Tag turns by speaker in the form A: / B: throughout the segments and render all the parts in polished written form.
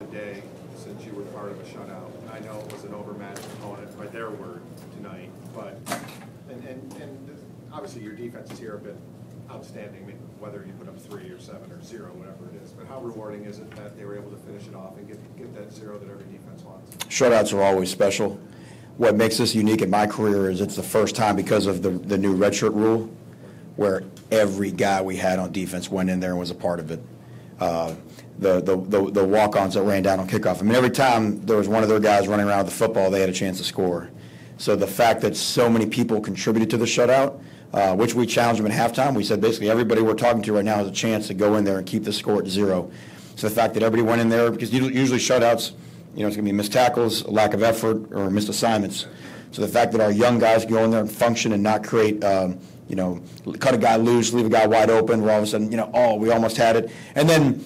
A: Day since you were part of a shutout. I know it was an overmatched opponent by their word tonight, but and obviously your defenses here have been outstanding. I mean, whether you put up 3 or 7 or 0, whatever it is. But how rewarding is it that they were able to finish it off and get that 0 that every defense wants?
B: Shutouts are always special. What makes this unique in my career is it's the first time, because of the new redshirt rule, where every guy we had on defense went in there and was a part of it. The walk-ons that ran down on kickoff. I mean, every time there was one of their guys running around with the football, they had a chance to score. So the fact that so many people contributed to the shutout, which we challenged them at halftime, we said basically everybody we're talking to right now has a chance to go in there and keep the score at 0. So the fact that everybody went in there, because usually shutouts, it's going to be missed tackles, a lack of effort, or missed assignments. So the fact that our young guys go in there and function and not create, cut a guy loose, leave a guy wide open, where all of a sudden, we almost had it. And then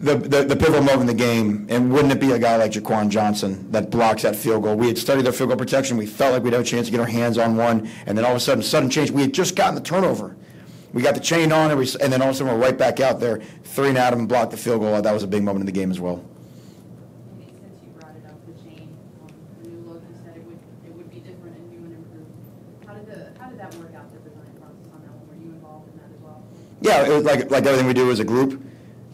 B: the pivotal moment in the game, and wouldn't it be a guy like Jaquan Johnson that blocks that field goal? We had studied their field goal protection. We felt like we'd have a chance to get our hands on one, and then all of a sudden change. We had just gotten the turnover. We got the chain on, and then all of a sudden we're right back out there, 3 and out of him, blocked the field goal. That was a big moment in the game as well.
C: Since you brought it up, the chain, the new look, you said it would be different and new and improved. How did that work out, the design process on that one? Were you involved in that as well?
B: Yeah, it was like everything we do as a group.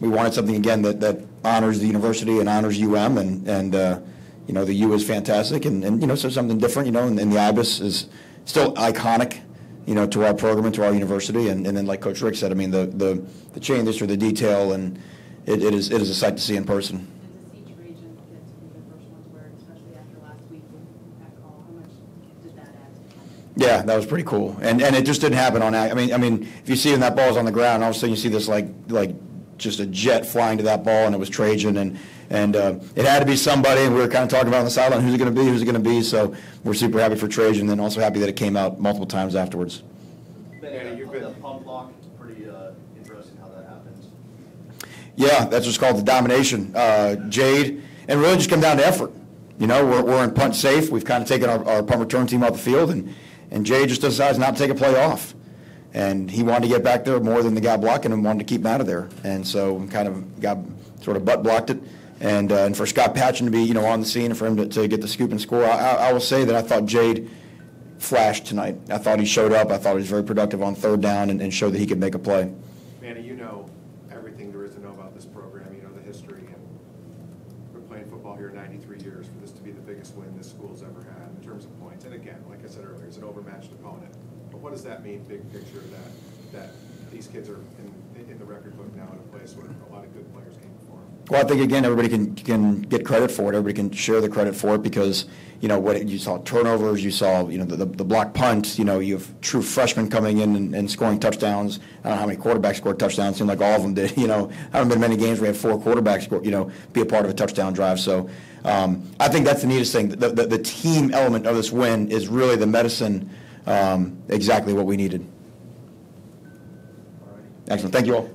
B: We wanted something, again, that honors the university and honors UM, and the U is fantastic, and so something different, and the IBIS is still iconic, to our program and to our university, and then like Coach Rick said, I mean, the chain, this or the detail, and it is a sight to see in person.
C: And to see Trajan get to be the first one to wear it, especially after last week with that call, how much did that add to it?
B: Yeah, that was pretty cool, and it just didn't happen on. I mean, if you see when that ball's on the ground, all of a sudden you see this like just a jet flying to that ball, and it was Trajan, and it had to be somebody, and we were kind of talking about on the sideline, who's it going to be, so we're super happy for Trajan, and also happy that it came out multiple times afterwards.
D: Manny, you've been the pump block, pretty interesting how that happens.
B: Yeah, that's what's called the domination. Jade, and really just come down to effort. We're in punt safe. We've kind of taken our punt return team off the field, and Jade just decides not to take a play off. And he wanted to get back there more than the guy blocking him wanted to keep him out of there. And so kind of got sort of butt blocked it. And for Scott Patchen to be, on the scene and for him to get the scoop and score, I will say that I thought Jade flashed tonight. I thought he showed up. I thought he was very productive on 3rd down and showed that he could make a play.
A: Manny, you know everything there is to know about this program. You know the history. And we're playing football here 93 years for this to be the biggest win this school's ever had in terms of points. And again, like I said earlier, it's an overmatched opponent. But what does that mean, big picture, that these kids are in the record book now in a place where a lot of good players came before them?
B: Well, I think, again, everybody can get credit for it. Everybody can share the credit for it because, what you saw turnovers, you saw, the block punt, you have true freshmen coming in and scoring touchdowns. I don't know how many quarterbacks scored touchdowns. It seemed like all of them did. Haven't been many games where we had 4 quarterbacks score, be a part of a touchdown drive. So I think that's the neatest thing. The team element of this win is really the medicine, exactly what we needed.
A: All right.
B: Excellent. Thank you all.